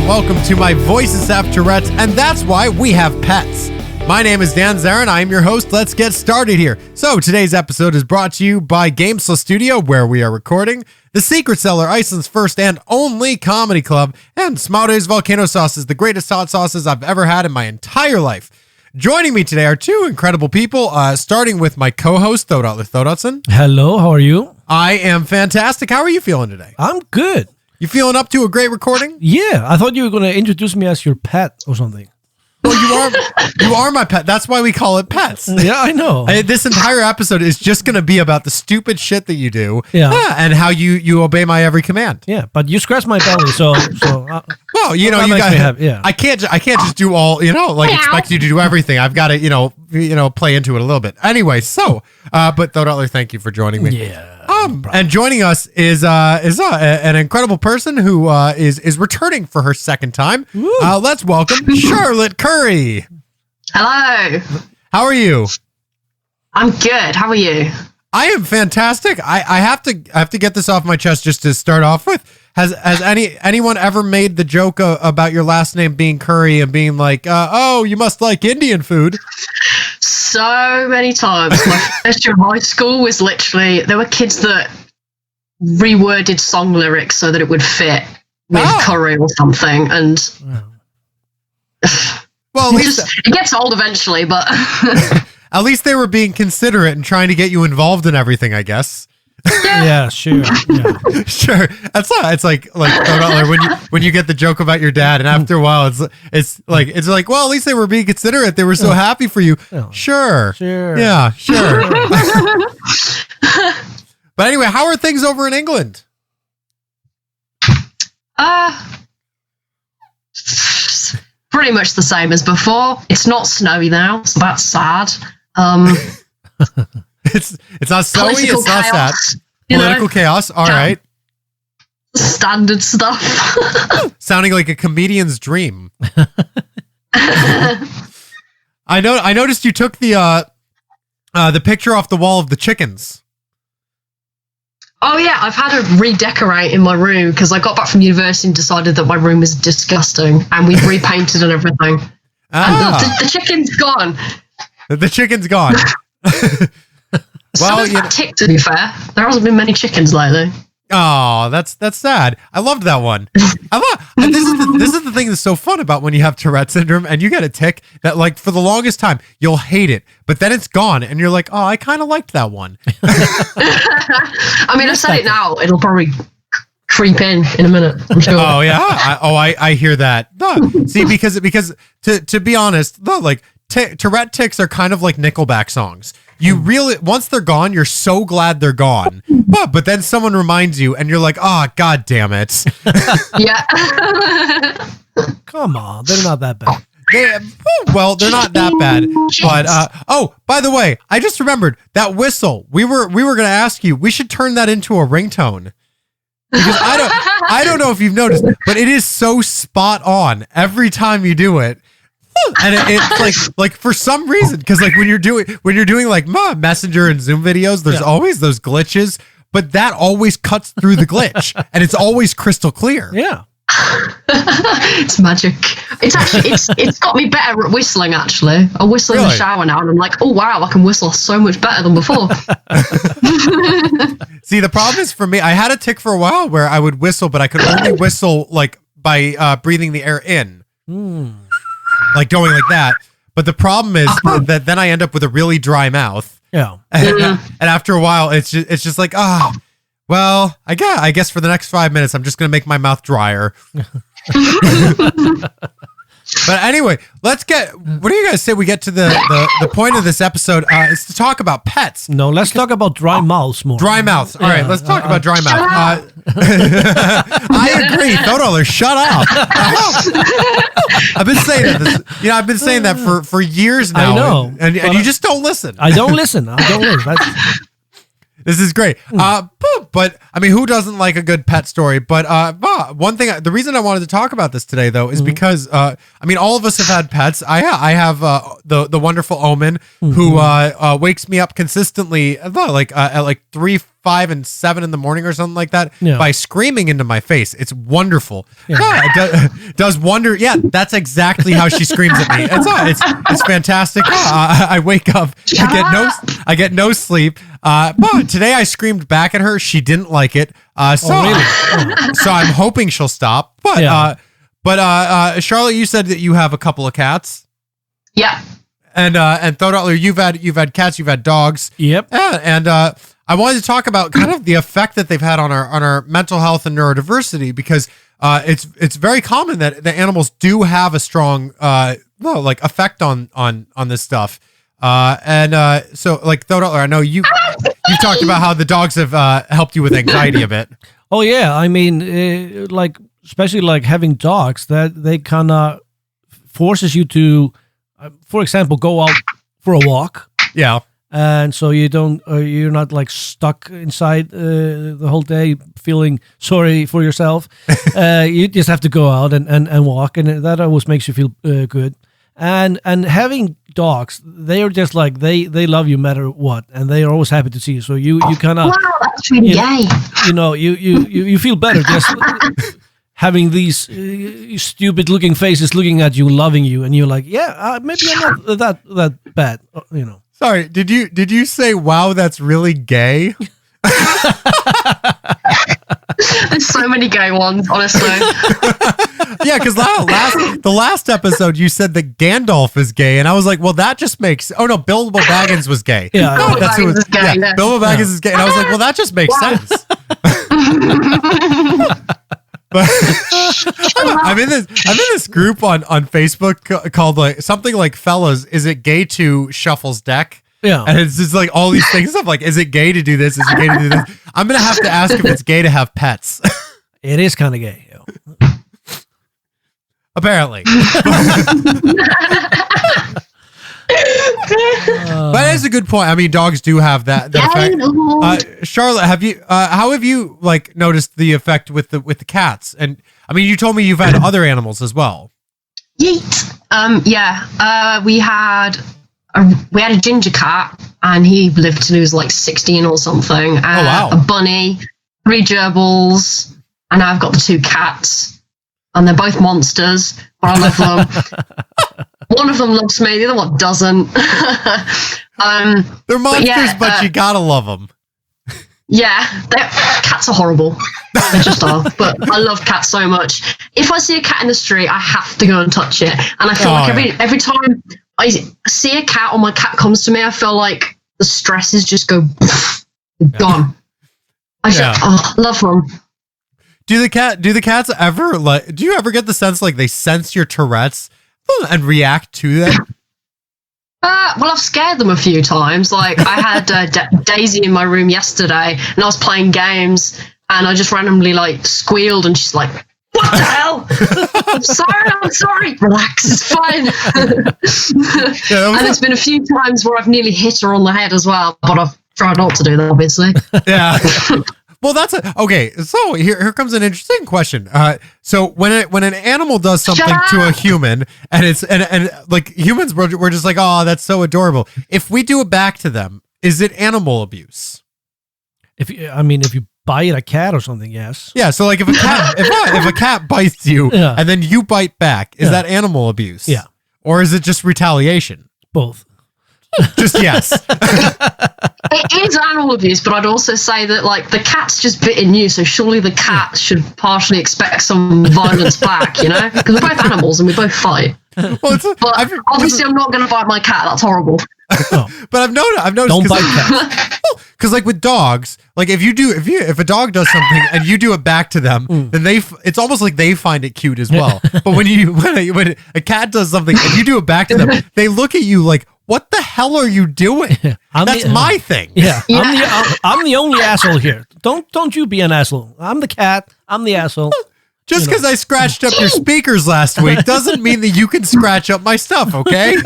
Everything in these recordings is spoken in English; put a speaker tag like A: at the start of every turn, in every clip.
A: welcome to My Voices Have Tourette's, and that's why we have pets. My name is Dan Zarin. I am your host. Let's get started here. So today's episode is brought to you by Gamesla Studio, where we are recording, The Secret Cellar, Iceland's first and only comedy club, and Smáude's Volcano Sauce is the greatest hot sauces I've ever had in my entire life. Joining me today are two incredible people, starting with my co-host, Þórhallur Þórhallsson.
B: Hello, how are you?
A: I am fantastic. How are you feeling today?
B: I'm good.
A: You feeling up to a great recording?
B: Yeah, I thought you were going to introduce me as your pet or something.
A: Well, you are my pet. That's why we call it pets.
B: Yeah, I know.
A: This entire episode is just going to be about the stupid shit that you do, and how you obey my every command.
B: Yeah, but you scratch my belly, so
A: well, you know, you guys. I can't just do all. Expect you to do everything. I've got to play into it a little bit. Anyway, so but Þórhallur, thank you for joining me.
B: Yeah.
A: And joining us is an incredible person who is returning for her second time. Let's welcome Charlotte Curry.
C: Hello.
A: How are you?
C: I'm good. How are you?
A: I am fantastic. I have to get this off my chest just to start off with. Has anyone ever made the joke about your last name being Curry and being like, oh, you must like Indian food?
C: So many times. My first year of high school was literally, there were kids that reworded song lyrics so that it would fit with curry or something. And well, at least it gets old eventually, but
A: at least they were being considerate and trying to get you involved in everything, I guess.
B: Yeah, sure. Yeah.
A: Sure. It's like when you get the joke about your dad, and after a while it's like well, at least they were being considerate. They were so happy for you. Sure. Yeah, sure. But anyway, how are things over in England?
C: Pretty much the same as before. It's not snowy now, so that's sad.
A: It's not snowy, it's not sad. Political chaos, all right.
C: Standard stuff.
A: Sounding like a comedian's dream. I noticed you took the picture off the wall of the chickens.
C: Oh yeah, I've had to redecorate in my room because I got back from university and decided that my room was disgusting, and we've repainted and everything. And the chicken's gone.
A: The chicken's gone.
C: Well, that tick, to be fair. There hasn't been many chickens lately.
A: Oh, that's sad. I loved that one. And this is the thing that's so fun about when you have Tourette Syndrome and you get a tick that, like, for the longest time you'll hate it, but then it's gone and you're like, oh, I kind of liked that one.
C: I mean, I said it now, it'll probably creep in a minute, I'm sure.
A: Oh yeah. I hear that. See, because to be honest, like Tourette ticks are kind of like Nickelback songs. You really, once they're gone, you're so glad they're gone. But then someone reminds you and you're like, oh, God damn it.
C: Yeah.
B: Come on, they're not that bad.
A: They're not that bad. But by the way, I just remembered that whistle. We were going to ask you, we should turn that into a ringtone. Because I don't know if you've noticed, but it is so spot on every time you do it. And it's like for some reason, because like when you're doing like Messenger and Zoom videos, there's always those glitches, but that always cuts through the glitch, and it's always crystal clear.
B: Yeah,
C: it's magic. It's got me better at whistling. Actually, I whistle in the shower now, and I'm like, oh wow, I can whistle so much better than before.
A: See, the problem is for me, I had a tick for a while where I would whistle, but I could only whistle like by breathing the air in. Like going like that, but the problem is that then I end up with a really dry mouth.
B: Yeah,
A: and after a while, it's just like, well, I guess for the next 5 minutes, I'm just gonna make my mouth drier. But anyway, what do you guys say we get to the point of this episode is to talk about pets.
B: No, let's talk about dry mouths more.
A: Dry mouths. All right, let's talk about dry mouth. I agree. Þórhallur, shut up. I've been saying that. I've been saying that for years now.
B: I know.
A: And you just don't listen.
B: I don't listen.
A: This is great. But I mean, who doesn't like a good pet story? But one thing, the reason I wanted to talk about this today, though, is because I mean, all of us have had pets. I have the wonderful Omen who wakes me up consistently, at like 3, 5, and 7 in the morning or something like that by screaming into my face. It's wonderful. Yeah, it does wonder. Yeah, that's exactly how she screams at me. It's fantastic. I wake up. I get no sleep. But today I screamed back at her. She didn't like it. So I'm hoping she'll stop. But Charlotte, you said that you have a couple of cats.
C: Yeah.
A: And Þórhallur, you've had cats, you've had dogs.
B: Yep.
A: Yeah, and I wanted to talk about kind of the effect that they've had on our mental health and neurodiversity, because it's very common that the animals do have a strong effect on this stuff. So like Þórhallur, I know you talked about how the dogs have helped you with anxiety a bit.
B: Oh yeah, I mean, like especially like having dogs, that they kind of forces you to, for example, go out for a walk.
A: Yeah.
B: And so you're not like stuck inside the whole day feeling sorry for yourself. You just have to go out and walk, and that always makes you feel good. And having dogs, they are just like they love you no matter what, and they are always happy to see you. So you kind of,
C: wow, that's really gay.
B: You know, you feel better just having these stupid looking faces looking at you, loving you, and you're like, yeah, maybe I'm not that bad, you know.
A: Sorry, did you say, wow, that's really gay?
C: There's so many gay ones, honestly.
A: Yeah, because the last episode you said that Gandalf is gay, and I was like, well, that just makes. Oh no, Bilbo Baggins was gay.
B: Yeah,
C: Bilbo Baggins is gay. Yeah.
A: Bilbo Baggins is gay, and I was like, well, that just makes sense. But I'm in this group on Facebook called like something like "Fellas, is it gay to shuffles deck?"
B: Yeah,
A: and it's just like all these things. I'm like, is it gay to do this? Is it gay to do this? I'm gonna have to ask if it's gay to have pets.
B: It is kind of gay.
A: Apparently. But it's a good point. I mean, dogs do have that effect. Charlotte, how have you like noticed the effect with the cats? And I mean, you told me you've had other animals as well.
C: Yeet. We had a ginger cat, and he lived till he was like 16 or something. A bunny, 3 gerbils, and I've got the 2 cats. And they're both monsters, but I love them. One of them loves me, the other one doesn't.
A: They're monsters, but you gotta love them.
C: Yeah, cats are horrible. They just are. But I love cats so much. If I see a cat in the street, I have to go and touch it. And I feel every time I see a cat or my cat comes to me, I feel like the stresses just go gone. I love them.
A: Do the cats ever do you ever get the sense like they sense your Tourette's and react to them?
C: Well, I've scared them a few times. Like I had Daisy in my room yesterday, and I was playing games, and I just randomly like squealed, and she's like, "What the hell? I'm sorry. Relax, it's fine." And it's been a few times where I've nearly hit her on the head as well, but I've tried not to do that, obviously. Yeah.
A: Well, okay. So here comes an interesting question. So when an animal does something to a human, and like humans, we're just like, oh, that's so adorable. If we do it back to them, is it animal abuse?
B: If you bite a cat or something, yes.
A: Yeah. So like if a cat bites you and then you bite back, is that animal abuse?
B: Yeah.
A: Or is it just retaliation?
B: Both.
A: Just yes.
C: It is animal abuse, but I'd also say that like the cat's just bitten you, so surely the cat should partially expect some violence back, you know? Because we're both animals and we both fight. Well, obviously I'm not going to bite my cat. That's horrible.
A: But I've noticed.
B: Don't bite cats.
A: Because like with dogs, like if a dog does something and you do it back to them, then it's almost like they find it cute as well. But when a cat does something and you do it back to them, they look at you like, what the hell are you doing? That's my thing.
B: Yeah. I'm the only asshole here. Don't you be an asshole. I'm the cat. I'm the asshole.
A: Just because I scratched up your speakers last week doesn't mean that you can scratch up my stuff, okay?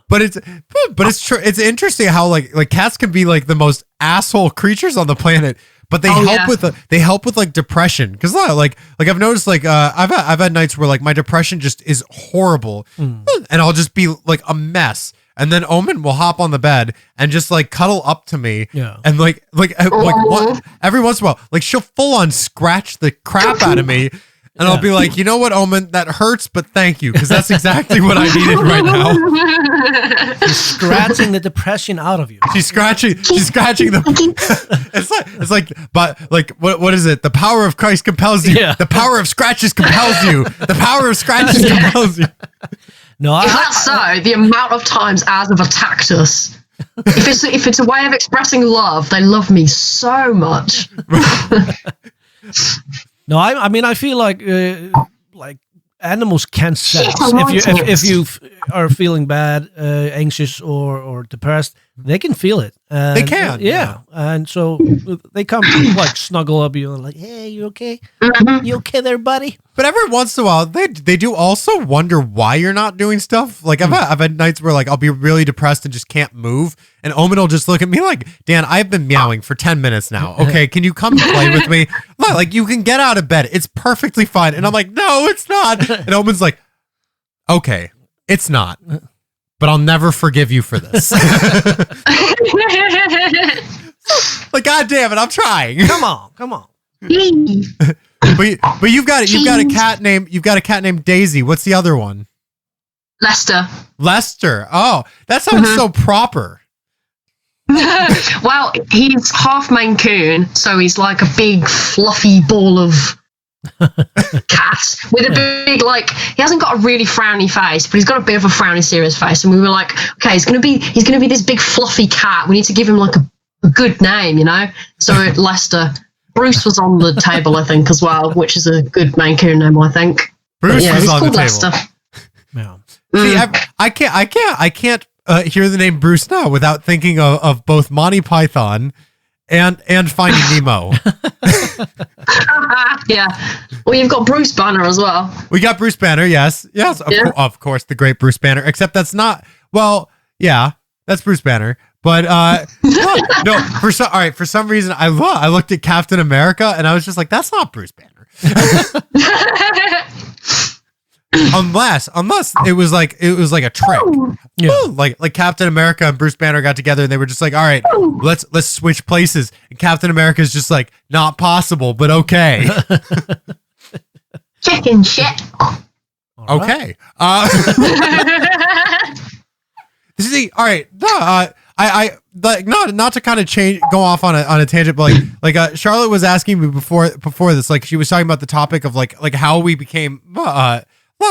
A: But it's true. It's interesting how like cats can be like the most asshole creatures on the planet, but they help with like depression. Because like I've noticed like I've had nights where like my depression just is horrible, and I'll just be like a mess. And then Omen will hop on the bed and just like cuddle up to me, and like every once in a while, like she'll full on scratch the crap out of me. And I'll be like, you know what, Omen, that hurts, but thank you, because that's exactly what I needed right now.
B: She's scratching the depression out of you.
A: She's scratching the. What is it? The power of Christ compels you. Yeah. The power of scratches compels you. The power of scratches compels you.
B: No,
C: if that's so, the amount of times ours have attacked us. If it's a way of expressing love, they love me so much.
B: No, I mean, I feel like animals can sense if you are feeling bad, anxious, or depressed. They can feel it.
A: They can,
B: yeah. And so they come like snuggle up you and like, hey, you okay? You okay there, buddy?
A: But every once in a while, they do also wonder why you're not doing stuff. Like I've had nights where like I'll be really depressed and just can't move, and Omen will just look at me like, Dan, I've been meowing for 10 minutes now. Okay, can you come play with me? Like you can get out of bed. It's perfectly fine. And I'm like, no, it's not. And Omen's like, okay, it's not. But I'll never forgive you for this. Like, God damn it, I'm trying.
B: Come on.
A: But you've got a cat named Daisy. What's the other one? Lester. Oh, that sounds so proper.
C: Well, he's half Maine Coon, so he's like a big fluffy ball of cat with a big, like, he hasn't got a really frowny face, but he's got a bit of a frowny serious face. And we were like, okay, he's gonna be this big fluffy cat. We need to give him like a good name, you know. So Lester. Bruce was on the table, I think, as well, which is a good Maine Coon name, I think.
A: Bruce was on the table. Yeah. See, I can't hear the name Bruce now without thinking of both Monty Python and Finding Nemo.
C: Yeah. Well, you've got Bruce Banner as well.
A: We got Bruce Banner, yes. Of course, the great Bruce Banner. Except that's not. Well, yeah, that's Bruce Banner. But no, for some reason I looked at Captain America and I was just like, that's not Bruce Banner. unless it was like a trick. Yeah. Like Captain America and Bruce Banner got together and they were just like, all right, let's switch places. And Captain America's just like, not possible, but okay.
C: Chicken shit.
A: Okay. See, all right. I not to kind of go off on a tangent, but like Charlotte was asking me before this, like she was talking about the topic of like how we became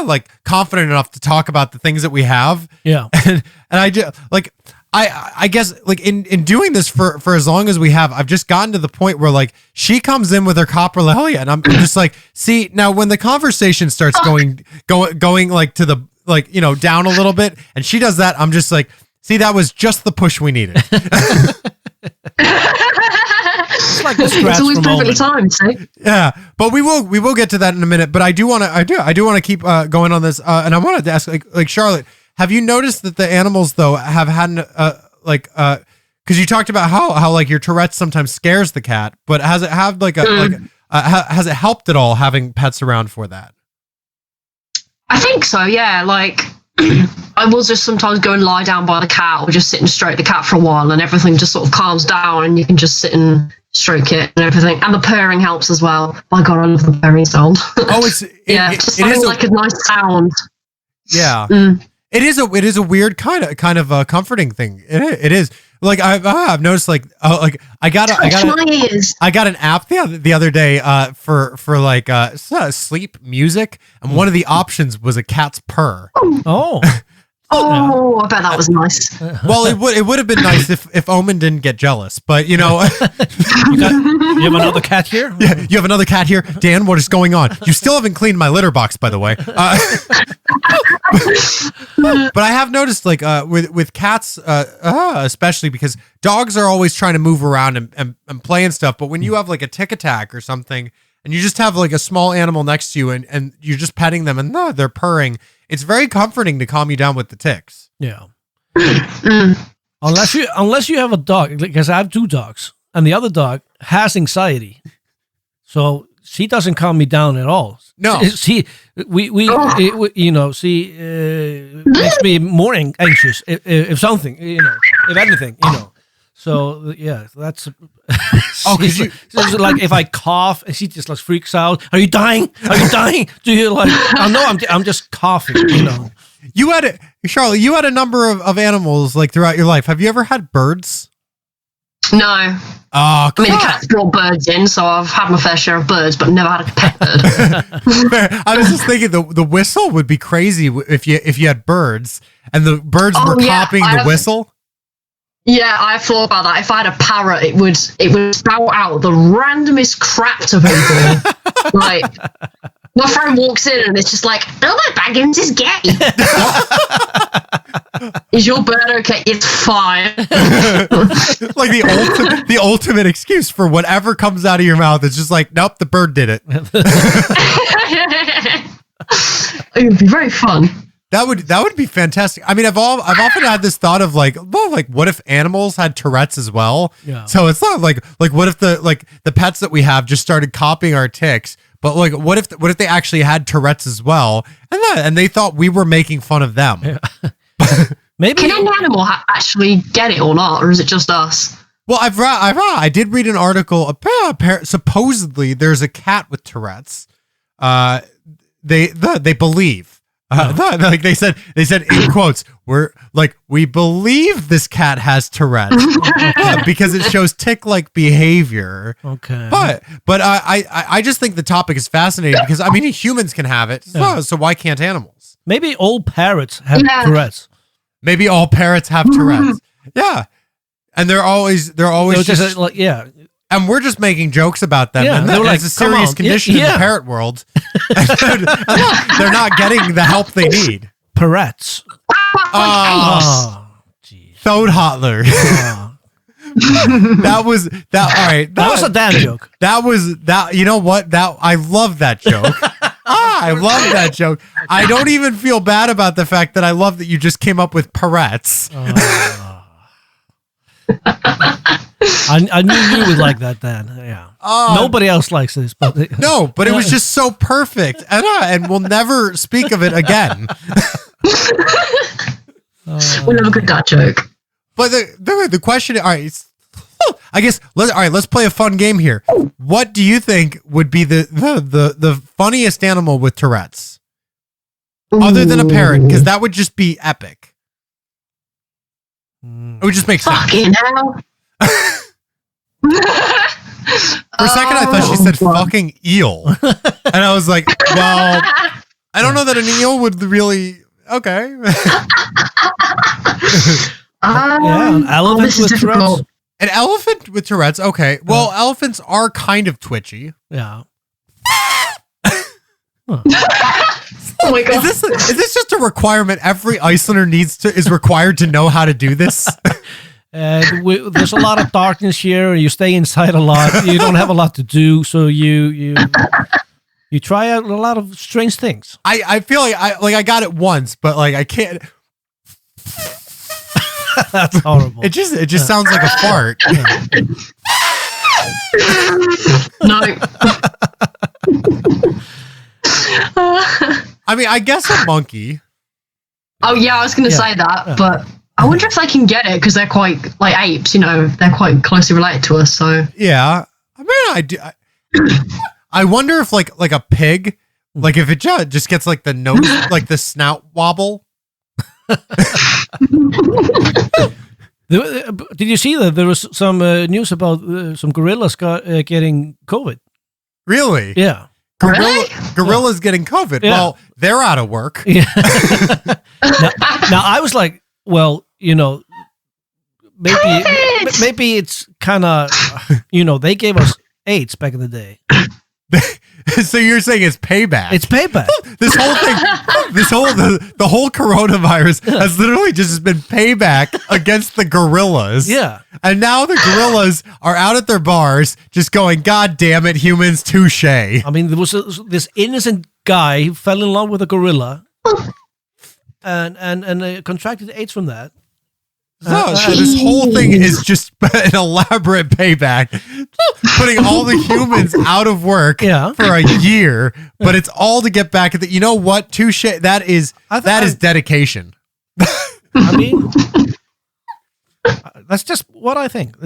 A: like confident enough to talk about the things that we have.
B: Yeah.
A: And I just like I guess like in doing this for as long as we have, I've just gotten to the point where like she comes in with her coprolalia and I'm just like, see, now when the conversation starts going like to the, like, you know, down a little bit and she does that, I'm just like, see, that was just the push we needed.
B: It's like the scratch.
C: It's always perfectly timed, see?
A: Yeah, but we will get to that in a minute. But I do want to keep going on this, and I wanted to ask, like Charlotte, have you noticed that the animals though have had because you talked about how like your Tourette's sometimes scares the cat, but has it had like has it helped at all having pets around for that?
C: I think so. Yeah, like. I will just sometimes go and lie down by the cat or just sit and stroke the cat for a while and everything just sort of calms down and you can just sit and stroke it and everything. And the purring helps as well. My God, I love the purring sound.
A: Oh,
C: just something like a nice sound.
A: Yeah. It is a weird kind of comforting thing. It is. Like I've noticed like I got an app the other day for like sleep music, and one of the options was a cat's purr.
B: Oh.
C: Oh, I bet that was nice.
A: Well, it would have been nice if Omen didn't get jealous, but you know.
B: You have another cat here?
A: Yeah, you have another cat here. Dan, what is going on? You still haven't cleaned my litter box, by the way. But I have noticed, like, with cats, especially because dogs are always trying to move around and play and stuff, but when you have, like, a tick attack or something, and you just have, like, a small animal next to you, and you're just petting them, and they're purring, it's very comforting to calm you down with the ticks.
B: Yeah. Unless you have a dog, because I have 2 dogs, and the other dog has anxiety, so she doesn't calm me down at all.
A: No,
B: she makes me more anxious if something, if anything, So yeah, that's like if I cough and she just like freaks out. Are you dying? Are you dying? Do you like? Oh no, I'm just coughing.
A: Charlotte, you had a number of animals like throughout your life. Have you ever had birds?
C: No.
A: Oh,
C: I mean, the cats brought birds in, so I've had my fair share of birds, but never had a pet bird.
A: I was just thinking the whistle would be crazy if you had birds and the birds were copying the whistle.
C: Yeah, I thought about that. If I had a parrot, it would spout out the randomest crap to people. Like, my friend walks in and it's just like, "Elmo Baggins is gay." Is your bird okay? It's fine.
A: Like the ultimate excuse for whatever comes out of your mouth. It's just like, nope, the bird did it.
C: It would be very fun.
A: That would be fantastic. I mean, I've often had this thought of like, well, like what if animals had Tourette's as well?
B: Yeah.
A: So it's not like what if the pets that we have just started copying our tics, but like what if they actually had Tourette's as well, and they thought we were making fun of them?
B: Yeah. Maybe
C: can an animal actually get it or not, or is it just us?
A: Well, I did read an article. Supposedly, there's a cat with Tourette's. They believe. Like they said in quotes, we believe this cat has Tourette's because it shows tick-like behavior.
B: Okay.
A: But I just think the topic is fascinating because I mean humans can have it, so why can't animals?
B: Maybe all parrots have Tourette's.
A: Maybe all parrots have Tourette's. Yeah, and they're always just
B: like
A: and we're just making jokes about them.
B: Yeah,
A: and
B: they're like,
A: it's a serious condition in the parrot world. They're not getting the help they need.
B: Parrots.
A: Oh, Þórhallur. That was that. All right,
B: that was a dad joke.
A: That was that. You know what? I love that joke. I love that joke. I don't even feel bad about the fact that I love that you just came up with parrots.
B: I knew you would like that, Dan. Yeah. Nobody else likes this, but
A: it was just so perfect, and we'll never speak of it again.
C: We'll have a good dad joke.
A: But the question, all right, I guess let's play a fun game here. What do you think would be the funniest animal with Tourette's, other than a parrot? Because that would just be epic. It would just make sense.
C: Fucking hell.
A: For a second, I thought she said fucking eel. And I was like, well, I don't know that an eel would really, okay.
B: An elephant with Tourette's.
A: An elephant with Tourette's, okay. Well, elephants are kind of twitchy.
B: Yeah.
C: Oh my God.
A: Is this just a requirement every Icelander is required to know how to do this?
B: There's a lot of darkness here. You stay inside a lot. You don't have a lot to do, so you try out a lot of strange things.
A: I feel like I got it once, but like I can't.
B: That's horrible.
A: It just sounds like a fart.
C: No.
A: I mean, I guess a monkey.
C: Oh yeah, I was going to say that, but I wonder if they can get it because they're quite like apes. They're quite closely related to us. So
A: yeah, I mean, I wonder if like a pig, like if it just gets like the nose, like the snout wobble.
B: Did you see that there was some news about some gorillas getting COVID?
A: Really?
B: Yeah.
A: Gorillas getting COVID. Yeah. Well, they're out of work.
B: Yeah. now I was like, well, maybe it's kind of, they gave us AIDS back in the day.
A: So you're saying it's payback?
B: It's payback.
A: This whole thing, the whole coronavirus has literally just been payback against the gorillas.
B: Yeah.
A: And now the gorillas are out at their bars just going, God damn it, humans, touche.
B: I mean, there was this innocent guy who fell in love with a gorilla and contracted AIDS from that.
A: So this whole thing is just an elaborate payback, putting all the humans out of work for a year, but it's all to get back at the. You know what? Touche. That is dedication.
B: I mean, that's just what I think.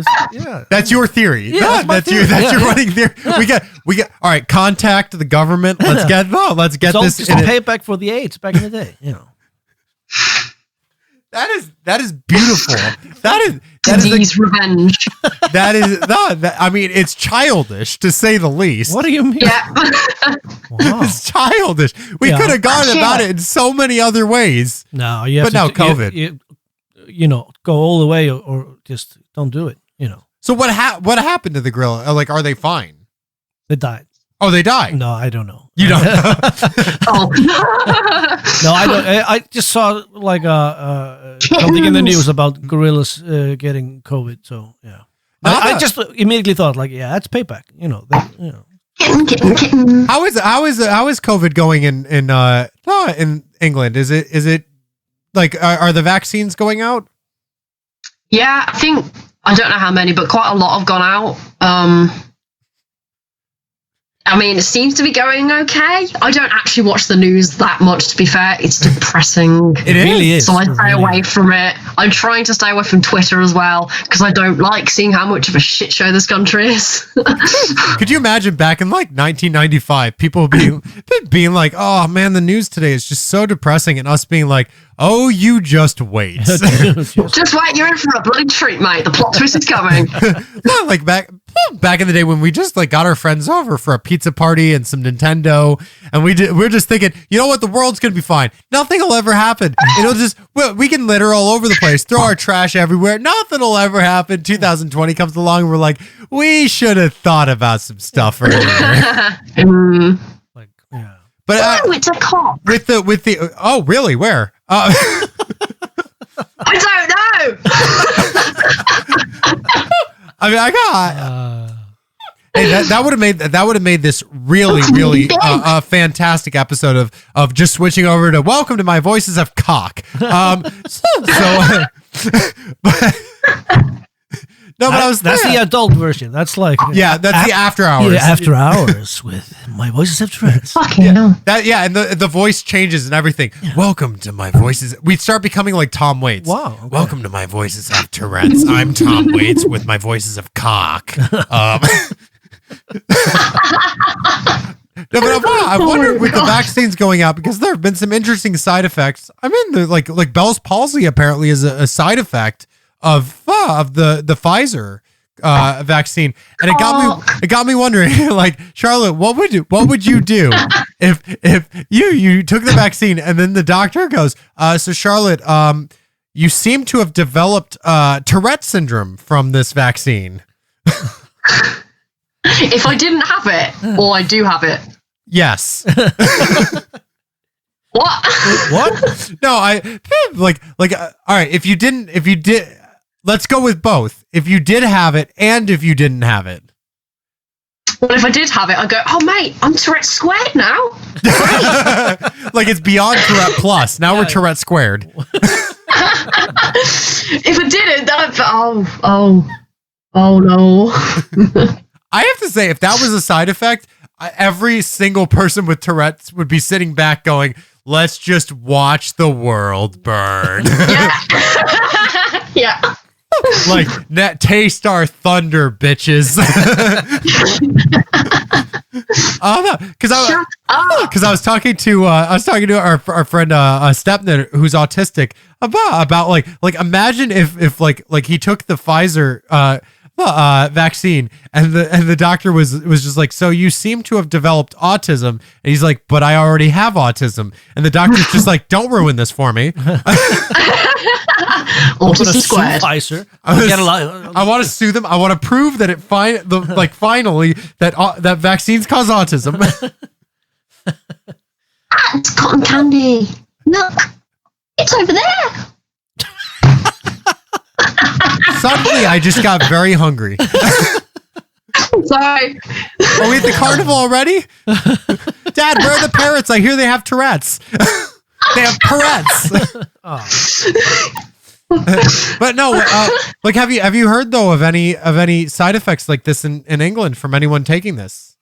A: That's your theory.
B: Yeah,
A: that's your running theory. We get. All right, contact the government. Let's get this.
B: Just payback for the AIDS back in the day.
A: That is beautiful. That is
C: revenge.
A: That is I mean, it's childish to say the least.
B: What do you mean?
C: Yeah.
B: Wow.
A: It's childish. We could have gone about it in so many other ways.
B: No,
A: but now COVID.
B: Go all the way or just don't do it.
A: So what happened to the gorilla? Like, are they fine?
B: They died.
A: Oh, they died.
B: No, I don't know.
A: You don't know.
B: No, I don't. I just saw like something in the news about gorillas getting COVID. So yeah, I just immediately thought like, that's payback.
C: Kitten.
A: How is COVID going in England? Is it like are the vaccines going out?
C: Yeah, I think I don't know how many, but quite a lot have gone out. I mean, it seems to be going okay. I don't actually watch the news that much, to be fair. It's depressing.
A: It really is.
C: So I stay away from it. I'm trying to stay away from Twitter as well, because I don't like seeing how much of a shit show this country is.
A: Could you imagine back in like 1995, people being like, oh man, the news today is just so depressing, and us being like, oh, you just wait.
C: Just wait, you're in for a bloody treat, mate. The plot twist is coming.
A: Not like back in the day when we just like got our friends over for a pizza party and some Nintendo, and we're just thinking, you know what, the world's gonna be fine. Nothing will ever happen. We can litter all over the place, throw our trash everywhere. Nothing will ever happen. 2020 comes along, and we're like, we should have thought about some stuff earlier. But
C: it's a cop.
A: With the oh really, where?
C: I don't know.
A: I mean, I got. Hey, that would have made this really a fantastic episode of just switching over to welcome to my voices of cock. That's
B: the adult version. That's like
A: that's the after hours.
B: Yeah, after hours with my voices of Tourette's.
C: Fucking
A: and the voice changes and everything. Yeah. Welcome to my voices. We start becoming like Tom Waits.
B: Wow. Okay.
A: Welcome to my voices of Tourette's. I'm Tom Waits with my voices of cock. No, but I wonder with the vaccines going out, because there have been some interesting side effects. I mean, like Bell's palsy apparently is a side effect of the Pfizer vaccine, and it got me wondering, like, Charlotte, what would you do if you took the vaccine and then the doctor goes, so Charlotte, you seem to have developed Tourette Syndrome from this vaccine.
C: If I didn't have it, or I do have it.
A: Yes.
C: What?
A: No, I like all right, if you did, let's go with both. If you did have it and if you didn't have it.
C: Well, if I did have it, I'd go, oh mate, I'm Tourette squared now.
A: Like it's beyond Tourette plus. Now we're Tourette squared.
C: If I didn't, oh no.
A: I have to say, if that was a side effect, every single person with Tourette's would be sitting back going, let's just watch the world burn.
C: Yeah. Yeah.
A: Like, taste our thunder, bitches. Because I was talking to our friend Stepner, who's autistic, about like imagine if he took the Pfizer vaccine and the doctor was just like, so you seem to have developed autism, and he's like, but I already have autism, and the doctor's just like, don't ruin this for me.
C: Autism squared.
A: I want to sue them. I want to prove that finally that vaccines cause autism.
C: It's cotton candy. Look, it's over there.
A: Suddenly, I just got very hungry.
C: Sorry.
A: Are we at the carnival already? Dad, where are the parrots? I hear they have Tourette's. They have Tourette's. But no, like have you heard though of any side effects like this in England from anyone taking this?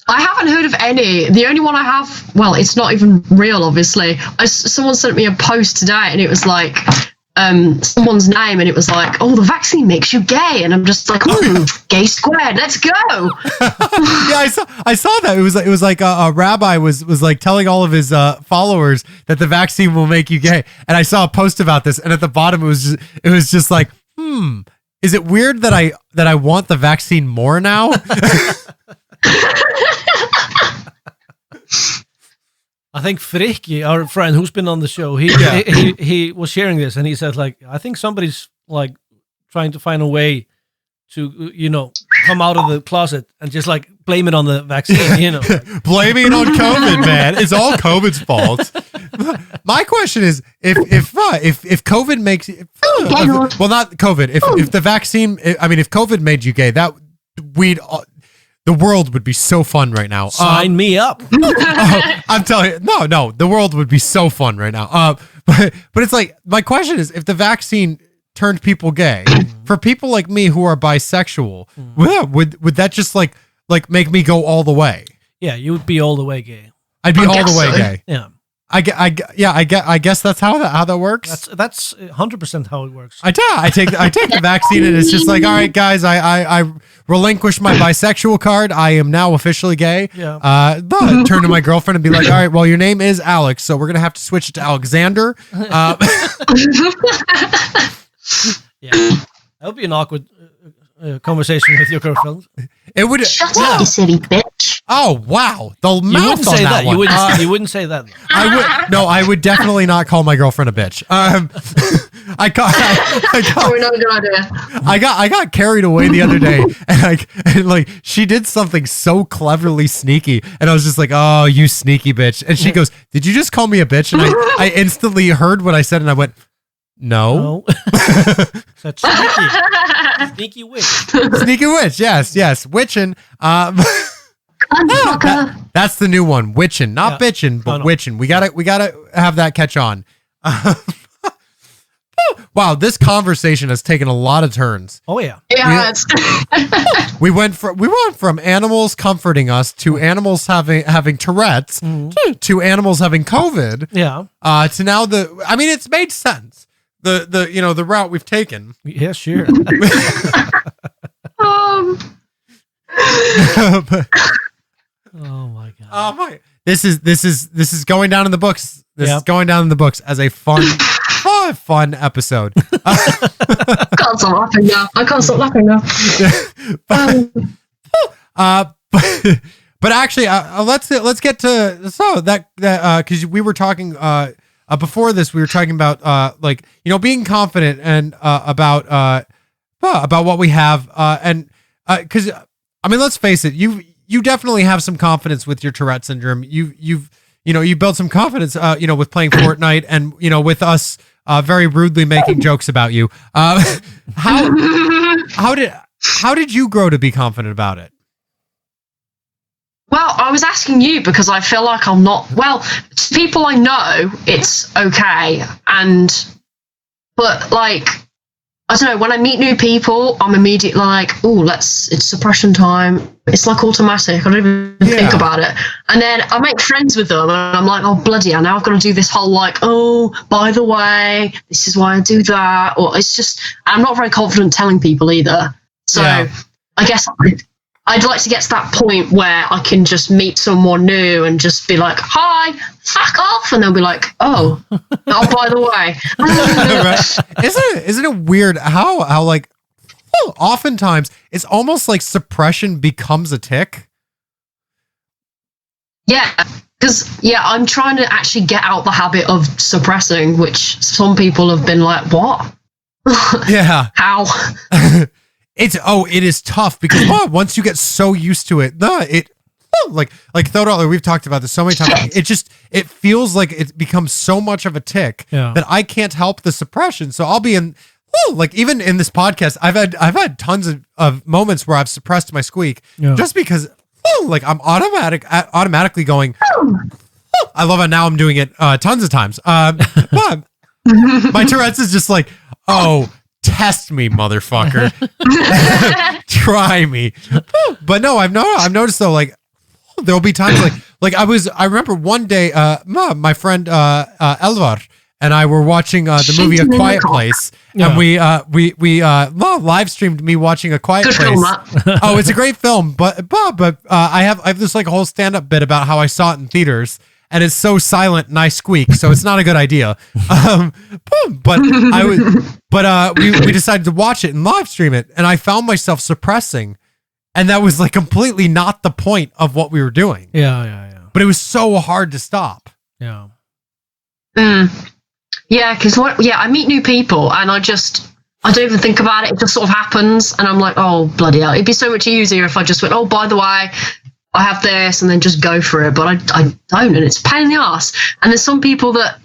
C: I haven't heard of any. The only one I have, well, it's not even real, obviously. Someone sent me a post today, and it was like someone's name, and it was like, "Oh, the vaccine makes you gay," and I'm just like, "Gay squared, let's go."
A: Yeah, I saw that. It was like a rabbi was like telling all of his followers that the vaccine will make you gay, and I saw a post about this, and at the bottom it was just like, is it weird that I want the vaccine more now?
B: I think Frikki, our friend who's been on the show, he was sharing this, and he said, like, I think somebody's like trying to find a way to, come out of the closet and just like blame it on the vaccine,
A: Blaming it on COVID, man. It's all COVID's fault. My question is, if COVID makes well, not COVID, if the vaccine, if COVID made you gay, that the world would be so fun right now.
B: Sign me up.
A: I'm telling you, no, the world would be so fun right now. But it's like, my question is, if the vaccine turned people gay, for people like me who are bisexual, would that just like make me go all the way?
B: Yeah, you would be all the way gay.
A: I'd be all the way gay.
B: Yeah.
A: I guess that's how that works.
B: That's 100% how it works.
A: I take the vaccine, and it's just like, all right, guys, I relinquish my bisexual card. I am now officially gay.
B: Yeah.
A: Turn to my girlfriend and be like, all right, well, your name is Alex, so we're gonna have to switch it to Alexander.
B: Yeah, that would be an awkward conversation with your girlfriend.
A: It would.
C: Shut up, you silly bitch.
A: Oh wow, the mouth on that one.
B: You wouldn't say that.
A: I would definitely not call my girlfriend a bitch. I got carried away the other day, and she did something so cleverly sneaky, and I was just like, "Oh, you sneaky bitch!" And she goes, "Did you just call me a bitch?" And I instantly heard what I said, and I went, "No."
B: Such sneaky witch.
A: Sneaky witch, yes, witching. That's the new one, witching, not bitching, but witching. We gotta have that catch on. Wow, this conversation has taken a lot of turns.
B: Oh yeah.
A: We went from animals comforting us to animals having Tourette's to animals having COVID.
B: Yeah.
A: To now it's made sense. The route we've taken.
B: Yeah, sure. Oh my god.
A: Oh my! This is going down in the books. This is going down in the books as a fun episode.
C: I can't stop laughing now.
A: But actually, let's get to that because we were talking before this. We were talking about being confident and about what we have and because let's face it, you definitely have some confidence with your Tourette syndrome. You've built some confidence with playing Fortnite and with us very rudely making jokes about you. How did you grow to be confident about it?
C: Well, I was asking you because I feel like I'm not. Well, to people I know, it's okay, but I don't know, when I meet new people, I'm immediately like, oh, it's suppression time. It's like automatic. I don't even think about it. And then I make friends with them and I'm like, oh, bloody hell, now I've got to do this whole oh, by the way, this is why I do that. Or it's just, I'm not very confident telling people either. So I guess I'd like to get to that point where I can just meet someone new and just be like, hi, fuck off. And they'll be like, oh, by the way.
A: Right. Isn't it weird how oftentimes it's almost like suppression becomes a tick?
C: Yeah, because, I'm trying to actually get out the habit of suppressing, which some people have been like, what?
A: Yeah.
C: How?
A: It is tough because once you get so used to it, like Þórhallur, we've talked about this so many times. It feels like it becomes so much of a tick that I can't help the suppression. So I'll be in, even in this podcast, I've had tons of moments where I've suppressed my squeak just because I'm automatically going. I love it now. I'm doing it tons of times. But My Tourette's is just like, oh, test me, motherfucker. Try me. But no, I've noticed though, like there'll be times like I remember one day, my friend Elvar and I were watching the movie A Quiet Place, and we live streamed me watching A Quiet Place. Oh, it's a great film, but I have this like a whole stand up bit about how I saw it in theaters. And it's so silent and I squeak, so it's not a good idea. But we decided to watch it and live stream it, and I found myself suppressing, and that was like completely not the point of what we were doing.
B: Yeah.
A: But it was so hard to stop.
B: Yeah.
C: Yeah, because I meet new people, and I don't even think about it. It just sort of happens, and I'm like, oh bloody hell! It'd be so much easier if I just went, oh, by the way, I have this, and then just go for it. But I don't, and it's a pain in the ass. And there's some people that,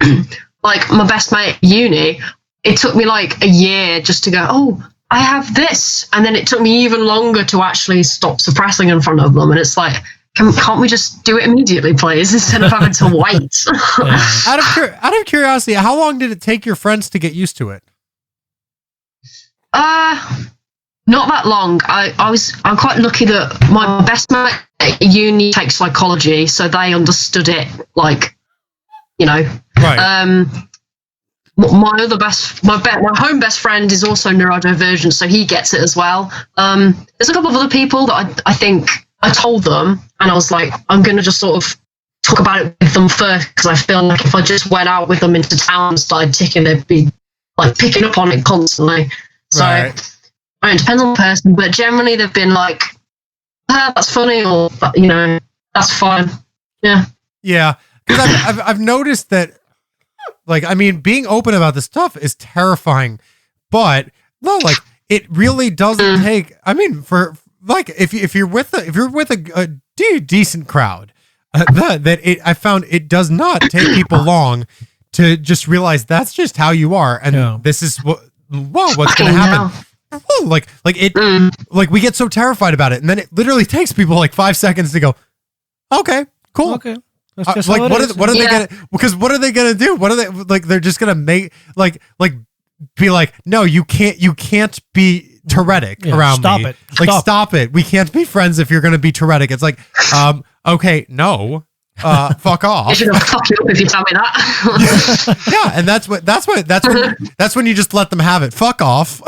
C: like my best mate at uni, it took me like a year just to go, oh, I have this. And then it took me even longer to actually stop suppressing in front of them. And it's like, can't we just do it immediately, please, instead of having to wait?
A: Out of curiosity, how long did it take your friends to get used to it?
C: Not that long. I'm quite lucky that my best mate at uni takes psychology, so they understood it, like, you know.
A: Right.
C: My home best friend is also neurodivergent, so he gets it as well. There's a couple of other people that I think I told them, and I was like, I'm going to just sort of talk about it with them first, because I feel like if I just went out with them into town and started ticking, they'd be like picking up on it constantly. So.
A: Right.
C: It depends on the person, but generally they've been like, that's funny, or, you know, that's fine. Yeah.
A: Yeah. Because I've noticed that, like, I mean, being open about this stuff is terrifying, but no, like, it really doesn't take, I mean, for like, if you're with a decent crowd, I found it does not take people long to just realize that's just how you are. And this is what's going to happen. Like we get so terrified about it, and then it literally takes people like 5 seconds to go, okay, cool.
B: Okay. That's just
A: like,
B: how
A: what are they gonna? Because what are they gonna do? What are they like? They're just gonna make be like, no, you can't be Tourettic around
B: stop
A: me.
B: it.
A: Stop it. We can't be friends if you're gonna be Tourettic. It's like, okay, no. Fuck off.
C: You're gonna fuck you up if you tell me that.
A: Yeah, and that's when you just let them have it. Fuck off.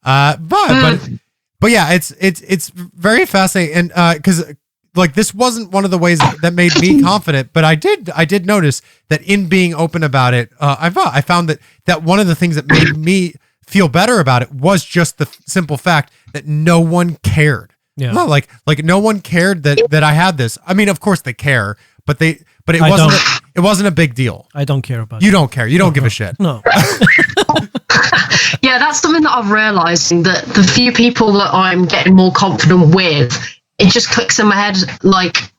A: But yeah, it's very fascinating, and because like this wasn't one of the ways that made me confident, but I did notice that in being open about it, I found that one of the things that made me feel better about it was just the simple fact that no one cared.
B: Yeah,
A: no, like no one cared that I had this. I mean, of course they care, but it wasn't a big deal.
B: I don't care about
A: you. Don't care. You don't give a shit.
B: No.
C: Yeah, that's something that I've realised, that the few people that I'm getting more confident with, it just clicks in my head, like,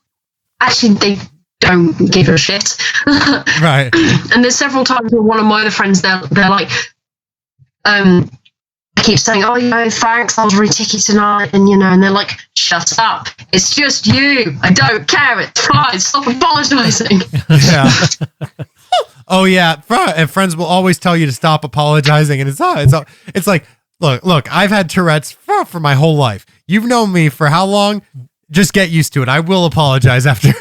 C: actually, they don't give a shit.
A: Right.
C: And there's several times where one of my other friends, they're like, I keep saying, oh, you know, thanks, I was really ticky tonight, and, you know, and they're like, shut up, it's just you, I don't care, it's fine, stop apologising.
A: Yeah. Oh yeah, and friends will always tell you to stop apologizing, and it's like, look, I've had Tourette's for my whole life. You've known me for how long? Just get used to it. I will apologize after,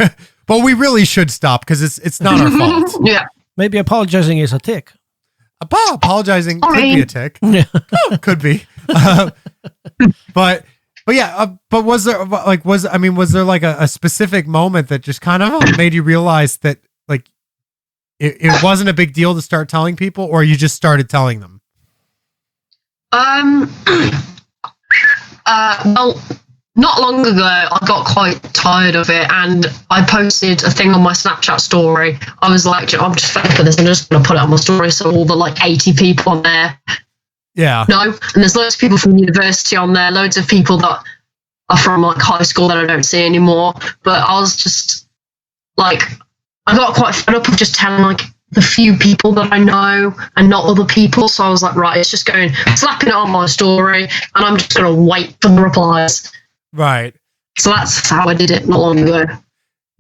A: but we really should stop because it's not our fault.
C: Yeah,
B: maybe apologizing is a tick.
A: Apologizing could be a tick.
B: Yeah.
A: Could be, but yeah, but was there like a specific moment that just kind of made you realize that like it wasn't a big deal to start telling people, or you just started telling them?
C: Well, not long ago, I got quite tired of it, and I posted a thing on my Snapchat story. I was like, I'm just fed up with this, I'm just going to put it on my story, so all the like 80 people on there.
A: Yeah.
C: No, and there's loads of people from university on there, loads of people that are from like high school that I don't see anymore. But I was just like, I got quite fed up of just telling like the few people that I know and not other people. So I was like, right, it's just slapping it on my story, and I'm just going to wait for the replies.
A: Right.
C: So that's how I did it not long ago.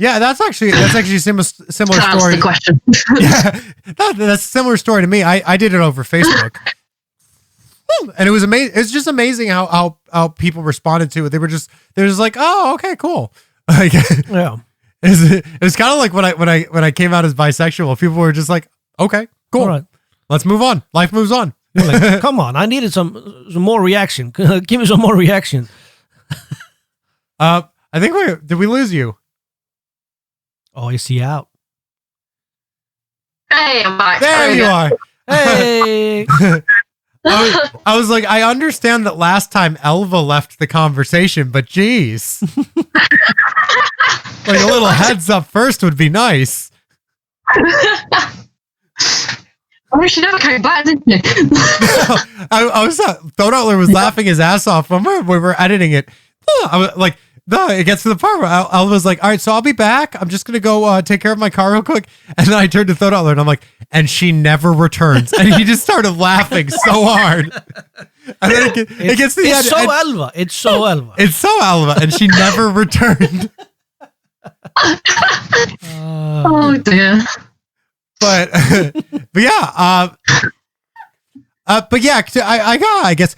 A: Yeah, that's actually a similar
C: That's
A: story.
C: the question.
A: Yeah, that's a similar story to me. I did it over Facebook, and it was amazing. It's just amazing how people responded to it. They're just like, oh, okay, cool. Like,
B: Yeah.
A: it was kind of like when I came out as bisexual. People were just like, okay, cool,
B: All right.
A: let's move on. Life moves on.
B: You're like, come on, I needed some more reaction. Give me some more reaction.
A: I think did we lose you?
B: Oh, is he out?
C: Hey, I'm back.
A: There you are.
B: Hey.
A: I was like, I understand that last time Elva left the conversation, but geez. Like a little heads up first would be nice.
C: Oh, she never came back, didn't she?
A: I was Þórhallur was laughing his ass off when we were editing it. I was like, no, it gets to the part where I was like, all right, so I'll be back. I'm just gonna go take care of my car real quick. And then I turned to Þórhallur and I'm like, and she never returns. And he just started laughing so hard. And then it gets to the end.
B: It's so Elva. It's so Elva.
A: It's so Elva, and she never returned.
C: Oh dear.
A: But yeah, I guess,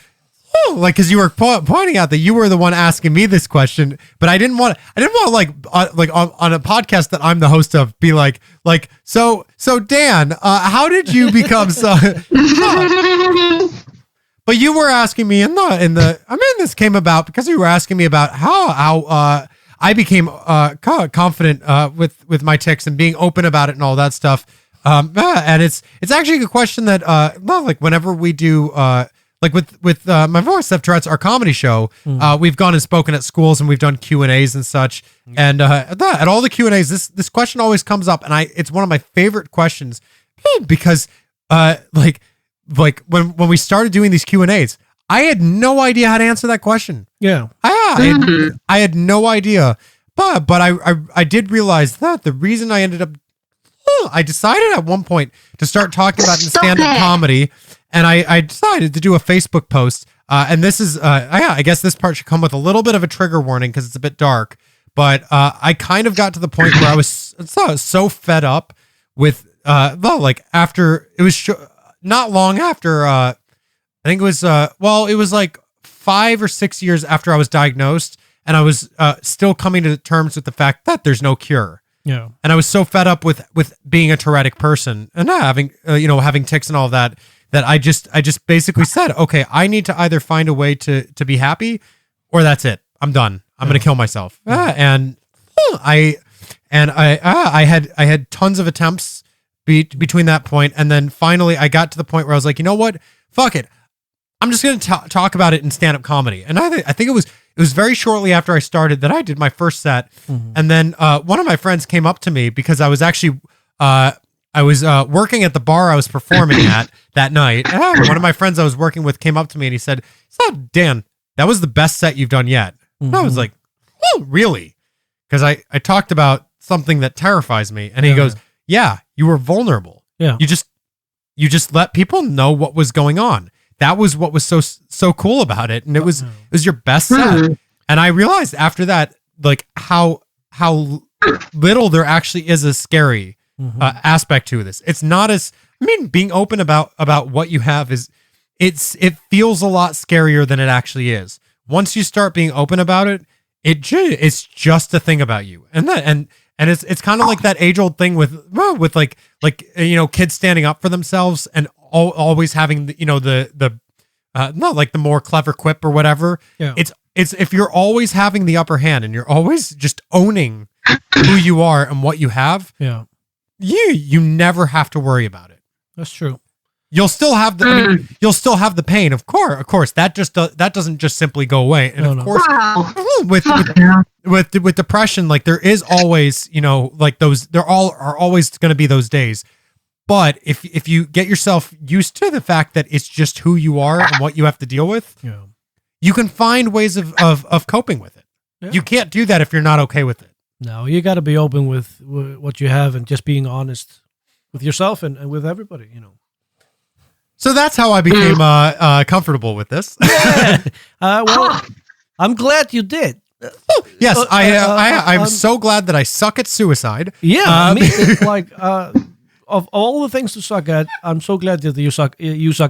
A: like, because you were pointing out that you were the one asking me this question, but I didn't want like on a podcast that I'm the host of be like so Dan, how did you become so? But you were asking me in the I mean, this came about because you were asking me about how I became confident with my tics and being open about it and all that stuff. And it's actually a question that like whenever we do like with my voice stuff Tourette's, our comedy show, we've gone and spoken at schools and we've done Q&As and such. And at all the Q&As, this question always comes up, and it's one of my favorite questions because like when we started doing these Q&As, I had no idea how to answer that question.
B: Yeah.
A: I had no idea, but I did realize that the reason I ended up, I decided at one point to start talking about stand-up comedy, and I decided to do a Facebook post. And this is, I guess this part should come with a little bit of a trigger warning because it's a bit dark. But I kind of got to the point where I was so fed up with, like after it was not long after. I think it was it was like 5 or 6 years after I was diagnosed, and I was still coming to terms with the fact that there's no cure.
B: Yeah.
A: And I was so fed up with being a Tourettic person and having having tics and all that I just basically said, okay, I need to either find a way to be happy, or that's it. I'm done. I'm going to kill myself. And I had tons of attempts between that point, and then finally I got to the point where I was like, you know what? Fuck it. I'm just going to talk about it in stand-up comedy. And I think it was very shortly after I started that I did my first set. And then one of my friends came up to me because I was actually working at the bar I was performing at that night. And one of my friends I was working with came up to me and he said, Dan, that was the best set you've done yet. And I was like, oh, really? Because I talked about something that terrifies me. And he goes, yeah, you were vulnerable.
B: Yeah.
A: You just let people know what was going on. That was what was so cool about it. And it was your best set. And I realized after that, like how little there actually is a scary aspect to this. It's not as, being open about what you have it feels a lot scarier than it actually is. Once you start being open about it, it's just a thing about you. And it's kind of like that age old thing with like kids standing up for themselves and always having the not like the more clever quip or whatever. Yeah. It's if you're always having the upper hand and you're always just owning who you are and what you have. Yeah. You never have to worry about it.
B: That's true.
A: You'll still have you'll still have the pain, of course. That doesn't just simply go away. And of course, with depression, like there is always, like those, there are always going to be those days. But if you get yourself used to the fact that it's just who you are and what you have to deal with, you can find ways of coping with it. Yeah. You can't do that if you're not okay with it.
B: No, you got to be open with what you have and just being honest with yourself and with everybody,
A: So that's how I became comfortable with this.
B: Well, I'm glad you did.
A: Yes, I'm so glad that I suck at suicide.
B: Yeah, of all the things to suck at, I'm so glad that you suck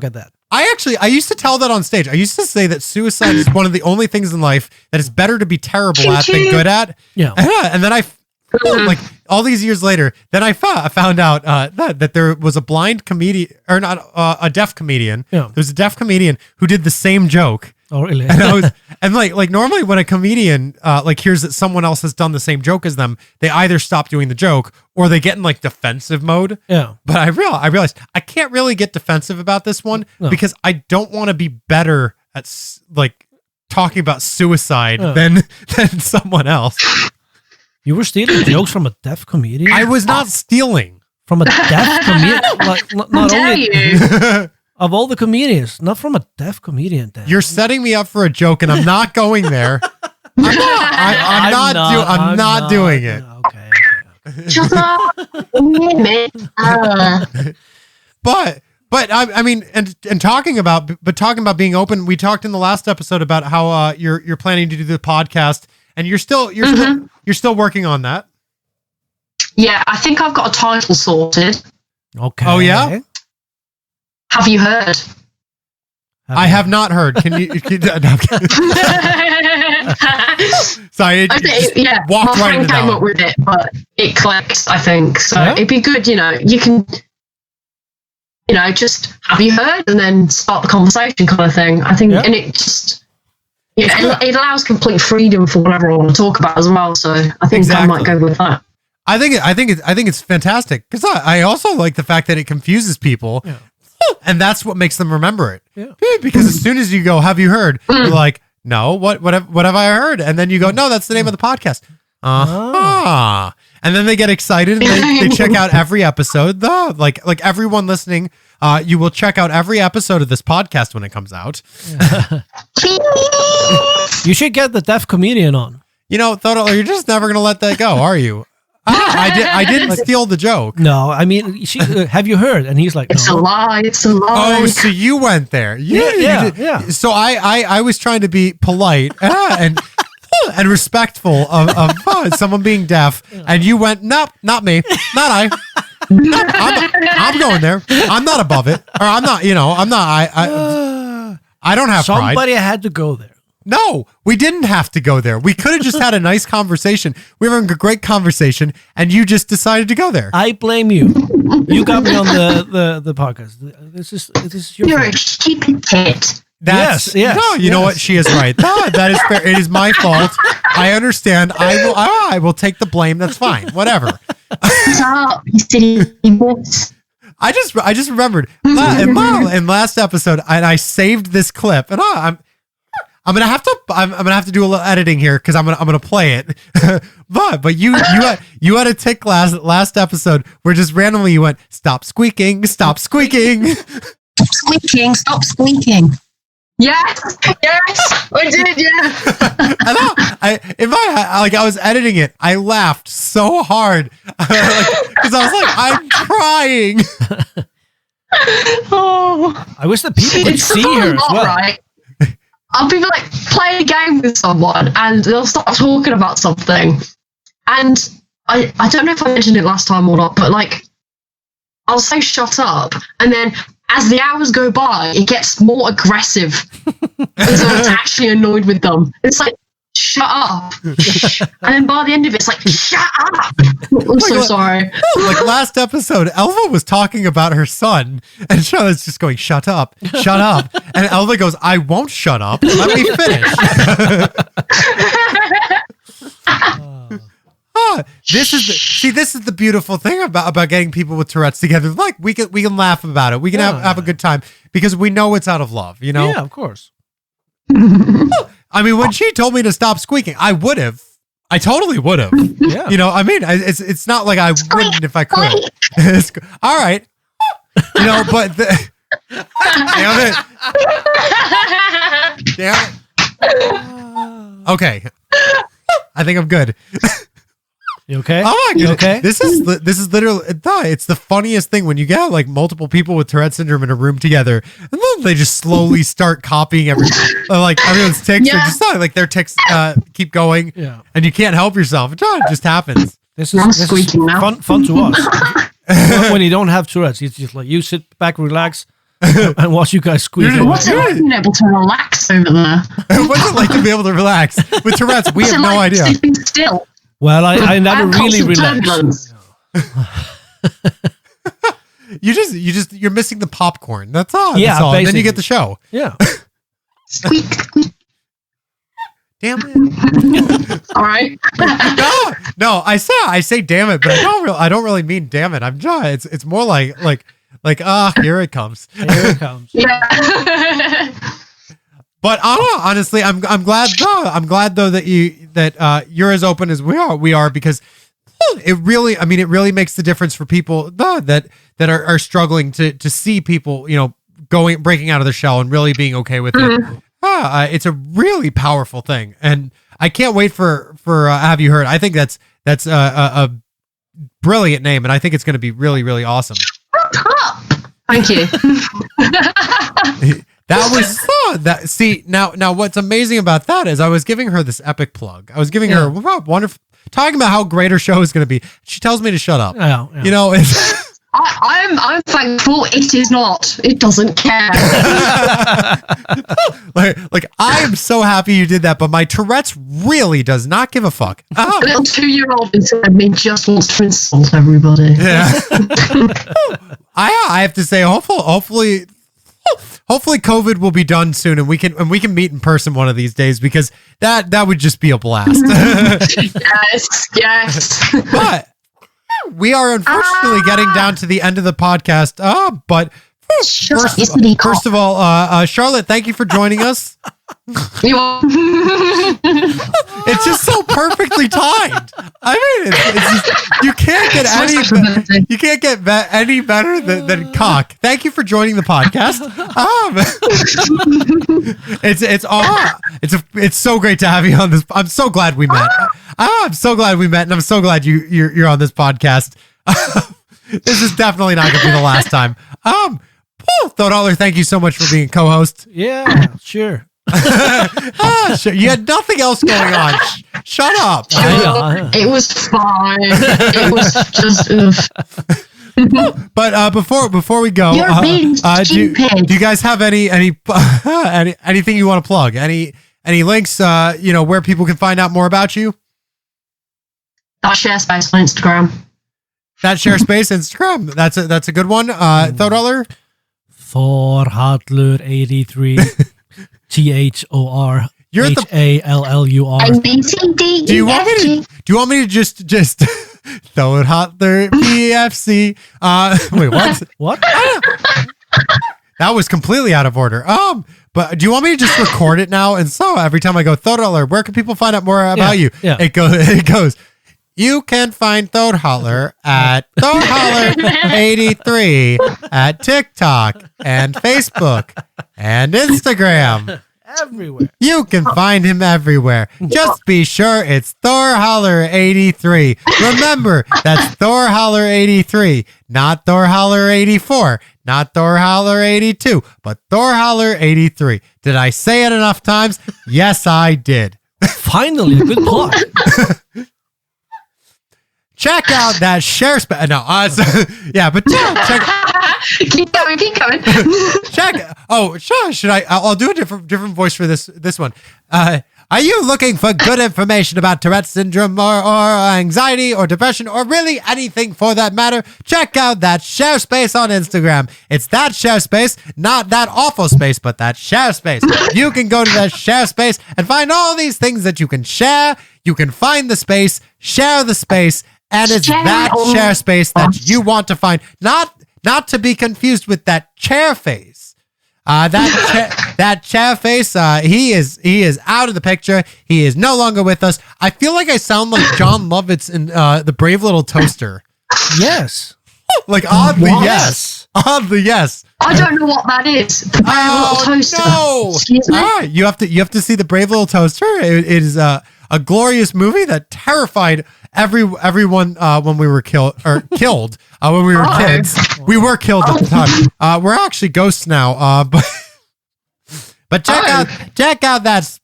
B: at that.
A: I used to tell that on stage. I used to say that suicide is one of the only things in life that is better to be terrible at than good at.
B: Yeah.
A: And then like all these years later, then I found out that there was a blind comedian, or not a deaf comedian.
B: Yeah.
A: There's a deaf comedian who did the same joke.
B: Oh, really?
A: And like normally when a comedian like hears that someone else has done the same joke as them, they either stop doing the joke or they get in like defensive mode.
B: Yeah.
A: But I realized I can't really get defensive about this one because I don't want to be better at like talking about suicide than someone else.
B: You were stealing jokes from a deaf comedian?
A: I was not stealing
B: from a deaf comedian. Like not only
C: you?
B: of all the comedians, not from a deaf comedian. Dan.
A: You're setting me up for a joke, and I'm not going there. I'm not doing it.
B: Okay.
C: Shut up.
A: But I mean, and talking about being open, we talked in the last episode about how you're planning to do the podcast, and you're still working on that.
C: Yeah, I think I've got a title sorted.
B: Okay.
A: Oh yeah.
C: Have you heard?
A: I have not heard. Can you? Sorry,
C: yeah.
A: Walked
C: My
A: right
C: friend
A: into
C: came
A: that
C: up with it, but it clicked. I think so.
B: Yeah.
C: It'd be good, you can, just have you heard, and then start the conversation, kind of thing. I think, and it just, it allows complete freedom for whatever I want to talk about as well. So I think I might go with that.
A: I think it's fantastic because I also like the fact that it confuses people.
B: Yeah.
A: And that's what makes them remember it.
B: Yeah.
A: Because as soon as you go, have you heard? You're like, no, what have I heard? And then you go, no, that's the name of the podcast. And then they get excited and they check out every episode. Like everyone listening, you will check out every episode of this podcast when it comes out.
B: Yeah. You should get the deaf comedian on.
A: Þórhallur, you're just never going to let that go, are you? I didn't steal the joke.
B: No, I mean, have you heard? And he's like, no.
C: It's a lie. It's a lie.
A: Oh, so you went there.
B: Yeah.
A: So I was trying to be polite and respectful of someone being deaf, and you went, nope, not me, not I. I'm going there. I'm not above it, or I'm not. I don't have pride.
B: Somebody had to go there.
A: No, we didn't have to go there. We could have just had a nice conversation. We were having a great conversation, and you just decided to go there.
B: I blame you. You got me on the podcast. This is your
C: You're
B: fault.
C: a stupid tit.
A: Yes.
B: No,
A: you know what? She is right. That is fair. It is my fault. I understand. I will take the blame. That's fine. Whatever.
C: Stop, you silly wuss.
A: I just remembered in last episode, and I saved this clip, and I'm gonna have to do a little editing here because I'm gonna play it. but you had a tick last episode where just randomly you went, stop squeaking, stop squeaking.
C: Stop squeaking. Yes, I did, yeah.
A: And I was editing it, I laughed so hard because I was like, I'm crying.
C: Oh,
B: I wish that people could see her as well.
C: Right? I'll be like playing a game with someone and they'll start talking about something. And I don't know if I mentioned it last time or not, but like I'll say shut up, and then as the hours go by, it gets more aggressive. And so it's actually annoyed with them. It's like, shut up. And then by the end of it, it's like, shut up. I'm so sorry.
A: Like last episode, Elva was talking about her son, and Charlotte's just going, shut up. And Elva goes, I won't shut up. Let me finish. This is the beautiful thing about getting people with Tourette's together. Like we can laugh about it. We can have a good time because we know it's out of love,
B: Yeah, of course.
A: I mean, when she told me to stop squeaking, I would have. I totally would have.
B: Yeah.
A: I mean, it's not like I wouldn't if I could. All right. But damn it. Damn it. Okay. I think I'm good.
B: You okay?
A: Oh my
B: You
A: god!
B: okay?
A: This is literally it's the funniest thing when you get like multiple people with Tourette syndrome in a room together, and then they just slowly start copying everyone's tics.
C: Yeah.
A: Or just like their tics keep going, and you can't help yourself. It just happens.
B: This is fun to us. When you don't have Tourette's, it's just like you sit back, relax, and watch you guys squeeze.
C: What's it like being able to relax over there?
A: What's it like to be able to relax with Tourette's? We have no idea.
C: Sleeping still.
B: Well, I never really relax.
A: You're missing the popcorn. That's all.
B: Yeah,
A: that's all. And then
B: basically.
A: you get the show.
B: Yeah.
C: Squeak, squeak.
A: Damn it.
C: All right.
A: No, I say damn it, but I don't really mean damn it. I'm just it's more like here it comes.
B: Here it comes.
C: Yeah.
A: But honestly, I'm glad though that you're as open as we are because it really makes the difference for people that are struggling to see people, breaking out of their shell and really being okay with it. It's a really powerful thing, and I can't wait for Have You Heard? I think that's a brilliant name, and I think it's going to be really, really awesome.
C: Thank you.
A: That was that. See now, what's amazing about that is I was giving her this epic plug. I was giving her wonderful, talking about how great her show is going to be. She tells me to shut up.
B: Yeah.
A: It's.
C: I'm thankful it is not. It doesn't care.
A: like I am so happy you did that, but my Tourette's really does not give a fuck.
C: A little 2-year-old inside me just wants to insult everybody.
A: Yeah. I have to say, hopefully COVID will be done soon, and we can meet in person one of these days because that would just be a blast.
C: Yes.
A: But we are unfortunately getting down to the end of the podcast. But first of all, Charlotte, thank you for joining us. It's just so perfectly timed. I mean, it's just, you can't get any better than cock. Thank you for joining the podcast. It's so great to have you on this. I'm so glad we met. I'm so glad we met, and I'm so glad you're on this podcast. This is definitely not going to be the last time. Þórhallur, thank you so much for being co-host.
B: Yeah, sure.
A: Sure. You had nothing else going on. Shut up.
C: It was fine. It was just.
A: But before we go,
C: You're being
A: do you guys have anything you want to plug? Any links? Where people can find out more about you?
C: That share space on Instagram.
A: That share space Instagram. That's a good one. Þórhallur.
B: Þórhallur 83. THORHALLUR.
A: Do you want me to just Þórhallur PFC? Wait, what?
B: What?
A: That was completely out of order. But do you want me to just record it now? And so every time I go Þórhallur, where can people find out more about you?
B: Yeah.
A: It goes. You can find Þórhallur at Þórhallur83 at TikTok and Facebook and Instagram.
B: Everywhere.
A: You can find him everywhere. Just be sure it's Þórhallur83. Remember, that's Þórhallur83, not Þórhallur84, not Þórhallur82, but Þórhallur83. Did I say it enough times? Yes, I did.
B: Finally, a good plug.
A: Check out that share space. No, yeah, but check.
C: Keep going.
A: Check. Oh, should I? I'll do a different voice for this one. Are you looking for good information about Tourette syndrome or anxiety or depression or really anything for that matter? Check out that share space on Instagram. It's that share space, not that awful space, but that share space. You can go to that share space and find all these things that you can share. You can find the space, share the space, and it's that share space that you want to find. Not to be confused with that chair face. That chair face. He is out of the picture. He is no longer with us. I feel like I sound like John Lovitz in The Brave Little Toaster.
B: Yes.
A: Like oddly yes. Oddly yes.
C: I don't know what that is. The Brave Little Toaster.
A: No.
C: Excuse me?
A: You have to see The Brave Little Toaster. It is a glorious movie that terrified everyone when we were killed when we were kids. We were killed at the time. We're actually ghosts now. But check out that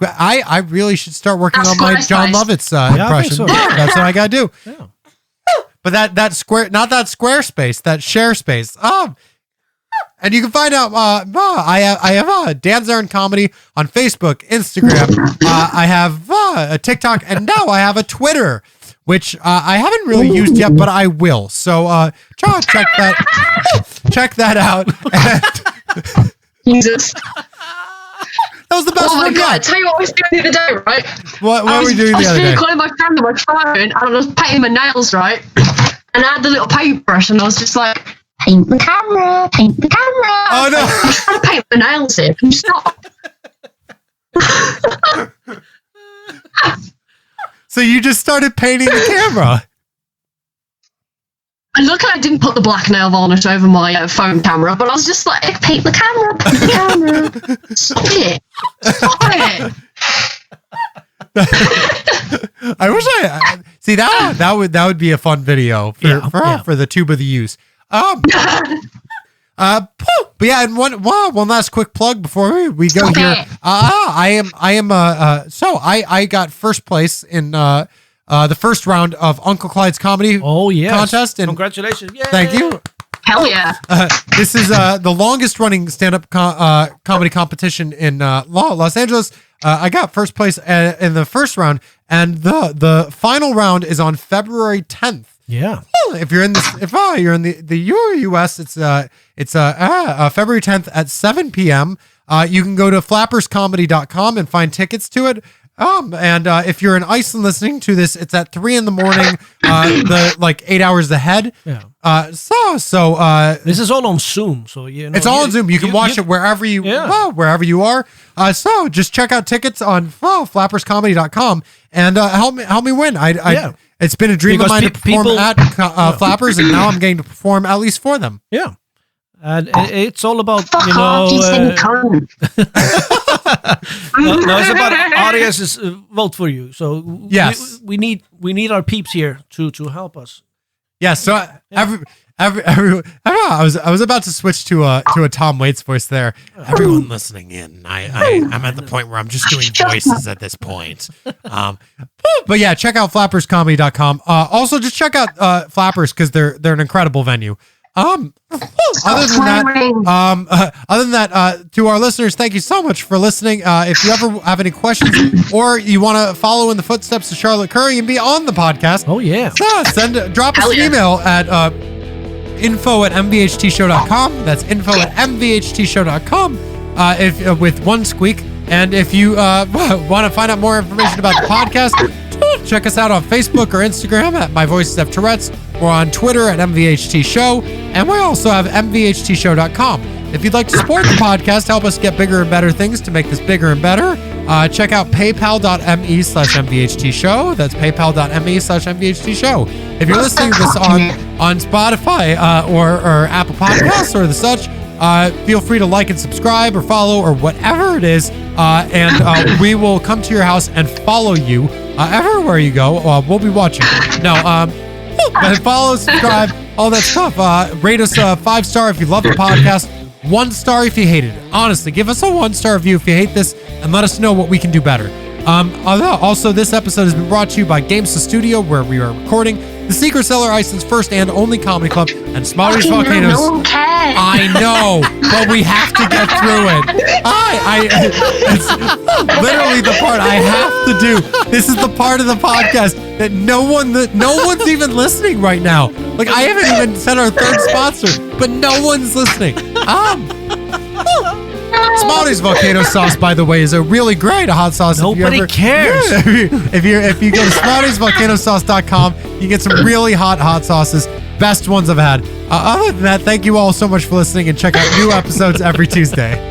A: I really should start working on my John Lovitz impression.
B: So.
A: That's what I gotta do.
B: Yeah.
A: But that square, not that Squarespace, that ShareSpace. And you can find out. I have Dan Zarin Comedy on Facebook, Instagram. I have a TikTok, and now I have a Twitter, which I haven't really used yet, but I will. So check that out. And
C: Jesus.
A: That was the best one yet.
C: I tell you what I was doing the other day, right?
A: What were we doing the other day?
C: I was calling my friend on my phone, and I was painting my nails, right? And I had the little paintbrush, and I was just like, paint the camera, paint the camera.
A: Oh, no.
C: I'm trying to paint my nails here. Can you stop?
A: So you just started painting the camera.
C: And luckily I didn't put the black nail varnish over my phone camera, but I was just like, paint the camera, paint the camera. Stop it. Stop it.
A: I wish I see that would be a fun video for the tube of the use. But yeah, and one last quick plug before we go here. I got first place in the first round of Uncle Clyde's comedy contest. And
B: congratulations. Yay.
A: Thank you.
C: Hell yeah.
A: This is the longest running stand-up comedy competition in Los Angeles. I got first place in the first round, and the final round is on February 10th.
B: Yeah.
A: If you're in the US, it's February 10th at 7 p.m. You can go to flapperscomedy.com and find tickets to it. And if you're in Iceland listening to this, it's at 3 a.m. the 8 hours ahead.
B: Yeah.
A: So
B: this is all on Zoom, so
A: it's all on Zoom. You can watch it wherever you are. So just check out tickets on flapperscomedy.com and help me win. It's been a dream of mine to perform at Flappers, and now I'm getting to perform at least for them.
B: Yeah. And it's all about,
C: no,
B: it's about audiences vote for you. So
A: yes,
B: we need our peeps here to help us.
A: Yeah. So I was about to switch to a Tom Waits voice there. Everyone listening in, I'm at the point where I'm just doing voices at this point. But yeah, check out flapperscomedy.com. Also, just check out Flappers because they're an incredible venue. Other than that, to our listeners, thank you so much for listening. If you ever have any questions or you want to follow in the footsteps of Charlotte Curry and be on the podcast, drop us an email at info@mvhtshow.com. That's info@mvhtshow.com. If with one squeak. And if you want to find out more information about the podcast, check us out on Facebook or Instagram at My Voices Have Tourette's, or on Twitter at MVHT Show. And we also have mvhtshow.com. If you'd like to support the podcast, help us get bigger and better things to make this bigger and better, check out paypal.me/MVHT Show. That's paypal.me/MVHT Show. If you're listening to this on Spotify or Apple Podcasts or the such, feel free to like and subscribe or follow or whatever it is, and we will come to your house and follow you everywhere you go. We'll be watching. Follow, subscribe, all that stuff. Rate us 5-star if you love the podcast. 1 star if you hated it. Honestly, give us a 1-star review if you hate this, and let us know what we can do better. Also, this episode has been brought to you by Gamesa Studio, where we are recording the Secret Cellar, Iceland's first and only comedy club, and Smarties Volcanoes.
C: No one cares.
A: I know, but we have to get through it. It's literally the part I have to do. This is the part of the podcast that no one's even listening right now. Like, I haven't even said our third sponsor, but no one's listening. Smarties Volcano Sauce, by the way, is a really great hot sauce.
B: Nobody cares.
A: If you go to smartiesvolcanosauce.com, you get some really hot sauces. Best ones I've had. Other than that, thank you all so much for listening, and check out new episodes every Tuesday.